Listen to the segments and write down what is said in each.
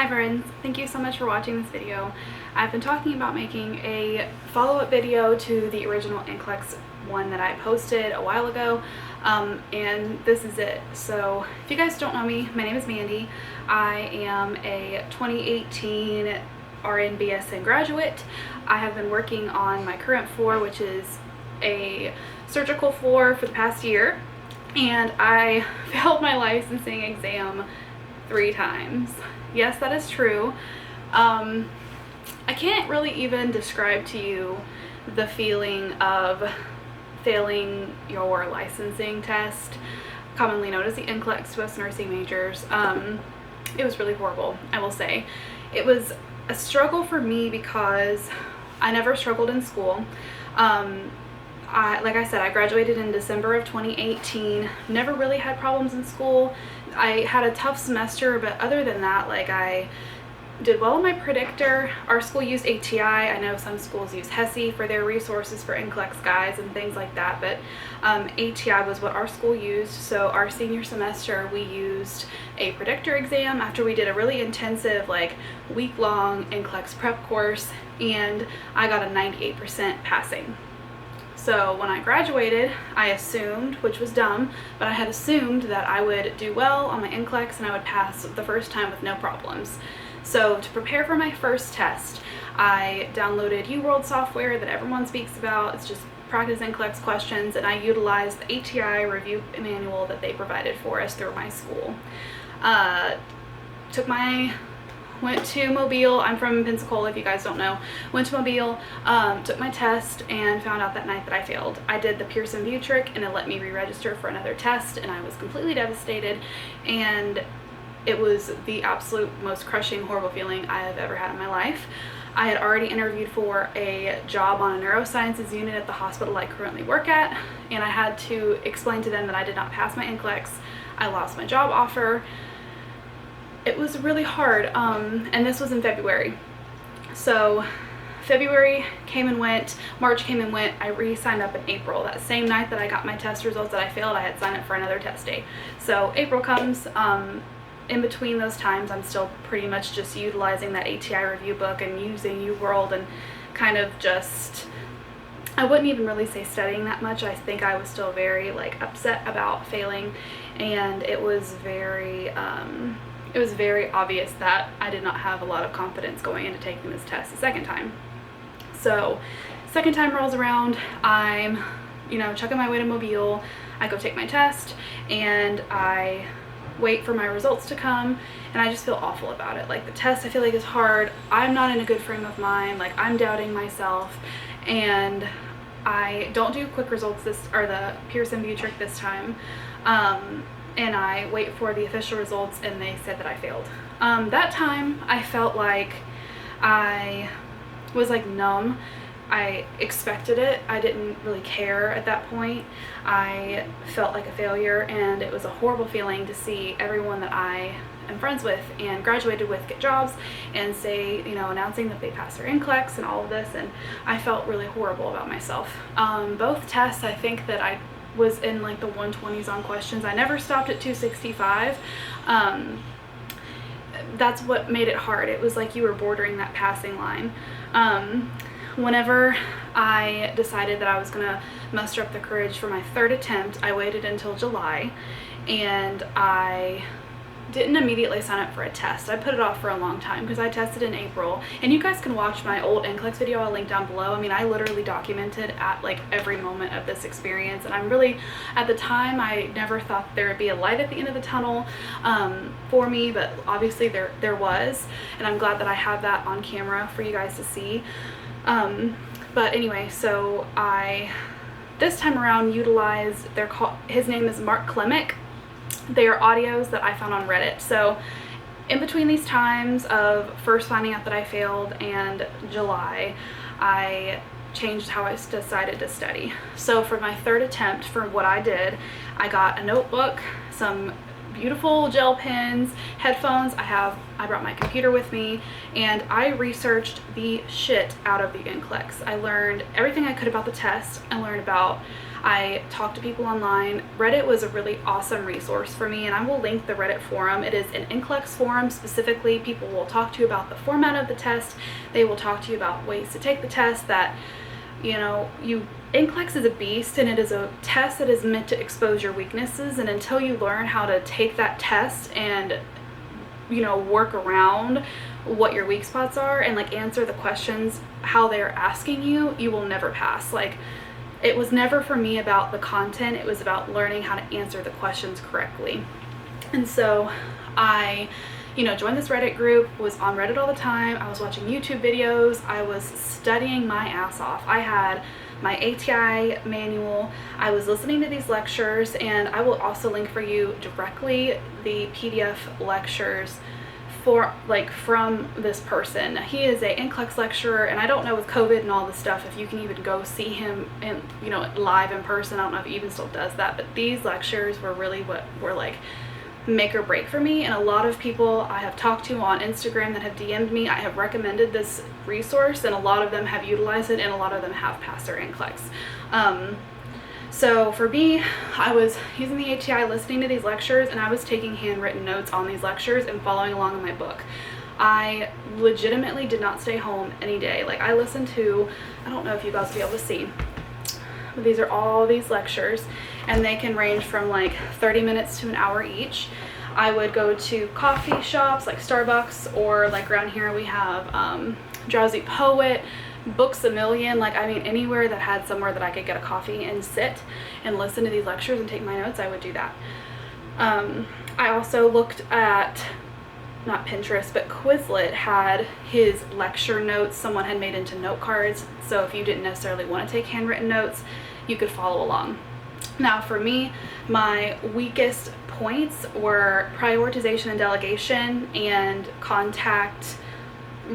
friends, thank you so much for watching this video. I've been talking about making a follow-up video to the original NCLEX one that I posted a while ago, and this is it. So if you guys don't know me, my name is Mandy. I am a 2018 RN BSN graduate. I have been working on my current floor, which is a surgical floor, for the past year, and I failed my licensing exam 3 times. Yes, that is true. I can't really even describe to you the feeling of failing your licensing test, commonly known as the NCLEX to us nursing majors. It was really horrible, I will say. It was a struggle for me because I never struggled in school. Like I said, I graduated in December of 2018, never really had problems in school. I had a tough semester, but other than that, like, I did well in my predictor. Our school used ATI. I know some schools use HESI for their resources for NCLEX guides and things like that, but ATI was what our school used. So our senior semester we used a predictor exam after we did a really intensive, like, week-long NCLEX prep course, and I got a 98% passing. So when I graduated, I assumed, which was dumb, but I had assumed that I would do well on my NCLEX and I would pass the first time with no problems. So to prepare for my first test, I downloaded UWorld software that everyone speaks about. It's just practice NCLEX questions, and I utilized the ATI review manual that they provided for us through my school. Went to Mobile. I'm from Pensacola, if you guys don't know. Went to Mobile, took my test, and found out that night that I failed. I did the Pearson Vue Trick, and it let me re-register for another test, and I was completely devastated, and it was the absolute most crushing, horrible feeling I have ever had in my life. I had already interviewed for a job on a neurosciences unit at the hospital I currently work at, and I had to explain to them that I did not pass my NCLEX. I lost my job offer. It was really hard, and this was in February. So February came and went, March came and went. I re-signed up in April. That same night that I got my test results that I failed, I had signed up for another test day. So April comes. In between those times, I'm still pretty much just utilizing that ATI review book and using UWorld, and kind of just, I wouldn't even really say studying that much. I think I was still very, like, upset about failing, and it was very obvious that I did not have a lot of confidence going into taking this test the second time. So second time rolls around, I'm, chucking my way to Mobile. I go take my test, and I wait for my results to come, and I just feel awful about it. Like, the test, I feel like, is hard. I'm not in a good frame of mind. Like, I'm doubting myself, and I don't do quick results the Pearson Vue Trick this time. And I wait for the official results, and they said that I failed. That time I felt like I was, like, numb. I expected it. I didn't really care at that point. I felt like a failure, and it was a horrible feeling to see everyone that I am friends with and graduated with get jobs and say, announcing that they passed their NCLEX and all of this, and I felt really horrible about myself. Both tests, I think that I was in, like, the 120s on questions. I never stopped at 265. That's what made it hard. It was like you were bordering that passing line. Whenever I decided that I was gonna muster up the courage for my third attempt, I waited until July, and I didn't immediately sign up for a test. I put it off for a long time because I tested in April, and you guys can watch my old NCLEX video. I'll link down below. I mean, I literally documented at, like, every moment of this experience, and I'm really, at the time, I never thought there would be a light at the end of the tunnel for me, but obviously there was, and I'm glad that I have that on camera for you guys to see. But anyway, so I this time around utilized his name is Klimek. They are audios that I found on Reddit. So in between these times of first finding out that I failed and July, I changed how I decided to study. So for my third attempt, for what I did, I got a notebook, some beautiful gel pens, headphones. I brought my computer with me, and I researched the shit out of the NCLEX. I learned everything I could about the test. I talked to people online. Reddit was a really awesome resource for me, and I will link the Reddit forum. It is an NCLEX forum specifically. People will talk to you about the format of the test. They will talk to you about ways to take the test that, NCLEX is a beast, and it is a test that is meant to expose your weaknesses, and until you learn how to take that test and, work around what your weak spots are and answer the questions how they're asking you, you will never pass. It was never for me about the content, it was about learning how to answer the questions correctly. And so I, joined this Reddit group, was on Reddit all the time, I was watching YouTube videos, I was studying my ass off. I had my ATI manual, I was listening to these lectures, and I will also link for you directly the PDF lectures from this person. He is a NCLEX lecturer, and I don't know with COVID and all this stuff if you can even go see him in live in person. I don't know if he even still does that, but these lectures were really what were make or break for me. And a lot of people I have talked to on Instagram that have DM'd me, I have recommended this resource, and a lot of them have utilized it, and a lot of them have passed their NCLEX. So for me, I was using the ATI, listening to these lectures, and I was taking handwritten notes on these lectures and following along in my book. I legitimately did not stay home any day. I listened to, I don't know if you guys will be able to see, but these are all these lectures, and they can range from 30 minutes to an hour each. I would go to coffee shops like Starbucks, or around here we have Drowsy Poet, Books A Million, anywhere that had somewhere that I could get a coffee and sit and listen to these lectures and take my notes, I would do that. I also looked at, not Pinterest, but Quizlet had his lecture notes someone had made into note cards, so if you didn't necessarily want to take handwritten notes, you could follow along. Now for me, my weakest points were prioritization and delegation, and contact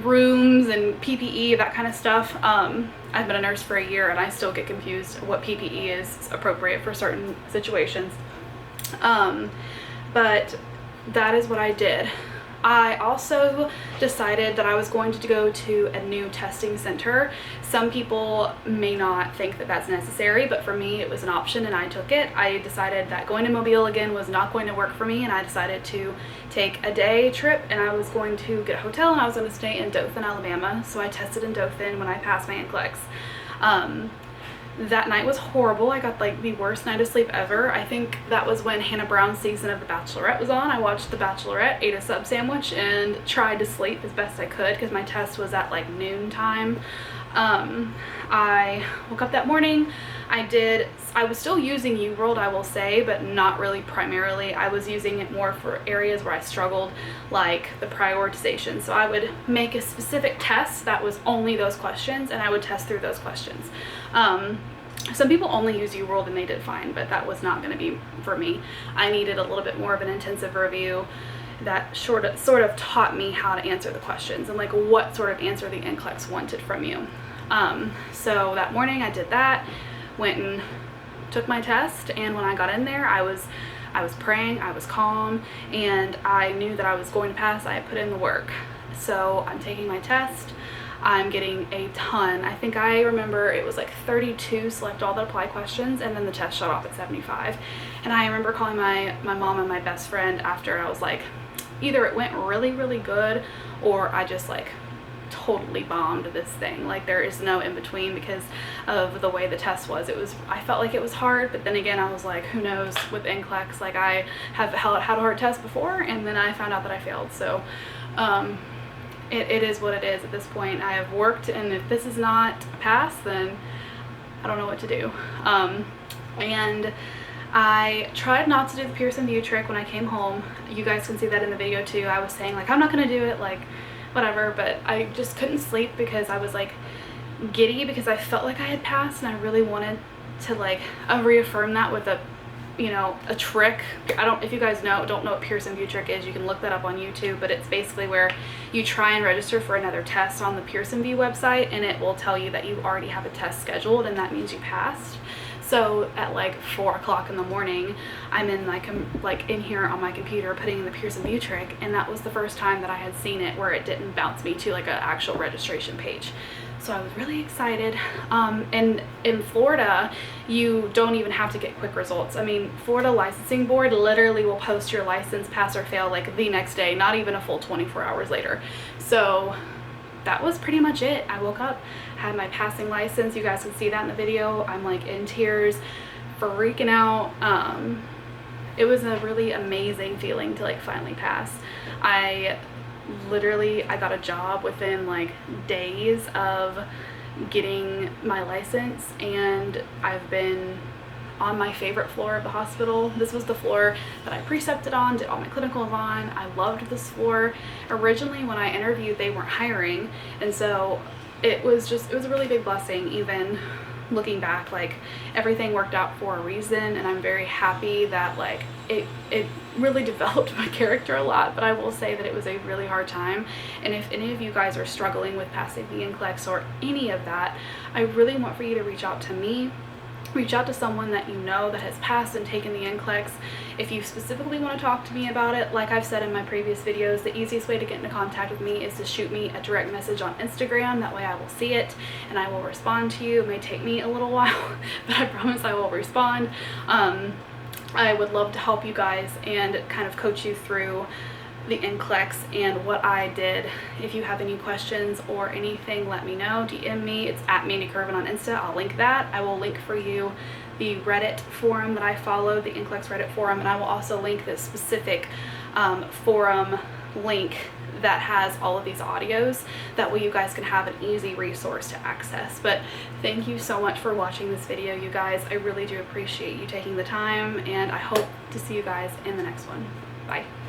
rooms and PPE, that kind of stuff. I've been a nurse for a year, and I still get confused what PPE is appropriate for certain situations. But that is what I did. I also decided that I was going to go to a new testing center. Some people may not think that that's necessary, but for me it was an option, and I took it. I decided that going to Mobile again was not going to work for me, and I decided to take a day trip, and I was going to get a hotel, and I was going to stay in Dothan, Alabama. So I tested in Dothan when I passed my NCLEX. That night was horrible. I got the worst night of sleep ever. I think that was when Hannah Brown's season of The Bachelorette was on. I watched The Bachelorette, ate a sub sandwich, and tried to sleep as best I could because my test was at noon time. I woke up that morning. I was still using UWorld, I will say, but not really primarily. I was using it more for areas where I struggled, like the prioritization. So I would make a specific test that was only those questions, and I would test through those questions. Some people only use UWorld and they did fine, but that was not going to be for me. I needed a little bit more of an intensive review that sort of taught me how to answer the questions and what sort of answer the NCLEX wanted from you. So that morning I did that, went and took my test, and when I got in there, I was praying, I was calm, and I knew that I was going to pass. I had put in the work. So I'm taking my test. I'm getting a ton. I think I remember it was 32 select all that apply questions, and then the test shut off at 75. And I remember calling my mom and my best friend after, and I was like, either it went really, really good, or I just totally bombed this thing. There is no in between because of the way the test was. I felt like it was hard, but then again I was like, who knows with NCLEX, I have had a hard test before, and then I found out that I failed. So it is what it is at this point. I have worked, and if this is not a pass, then I don't know what to do. And I tried not to do the Pearson Vue Trick when I came home. You guys can see that in the video too. I was saying I'm not gonna do it, whatever, but I just couldn't sleep because I was giddy because I felt like I had passed, and I really wanted to reaffirm that with a trick. If you guys don't know what Pearson Vue Trick is, you can look that up on YouTube, but it's basically where you try and register for another test on the Pearson Vue website, and it will tell you that you already have a test scheduled, and that means you passed. So at like 4 o'clock in the morning, I'm in like in here on my computer putting in the Pearson Vue Trick, and that was the first time that I had seen it where it didn't bounce me to like an actual registration page. So I was really excited. And in Florida, you don't even have to get quick results. I mean, Florida Licensing Board literally will post your license pass or fail like the next day, not even a full 24 hours later. So that was pretty much it. I woke up, had my passing license. You guys can see that in the video. I'm like in tears, freaking out. It was a really amazing feeling to like finally pass. I got a job within like days of getting my license, and I've been on my favorite floor of the hospital. This was the floor that I precepted on, did all my clinicals on. I loved this floor. Originally when I interviewed, they weren't hiring, and so it was a really big blessing. Even looking back, like everything worked out for a reason, and I'm very happy that like it really developed my character a lot. But I will say that it was a really hard time, and if any of you guys are struggling with passing the NCLEX or any of that, I really want for you to reach out to me. Reach out to someone that you know that has passed and taken the NCLEX. If you specifically want to talk to me about it, like I've said in my previous videos, the easiest way to get into contact with me is to shoot me a direct message on Instagram. That way I will see it and I will respond to you. It may take me a little while, but I promise I will respond. I would love to help you guys and kind of coach you through the NCLEX and what I did. If you have any questions or anything, let me know. DM me. It's at Mandy on Insta. I'll link that. I will link for you the Reddit forum that I follow, the NCLEX Reddit forum, and I will also link the specific forum link that has all of these audios. That way you guys can have an easy resource to access. But thank you so much for watching this video, you guys. I really do appreciate you taking the time, and I hope to see you guys in the next one. Bye.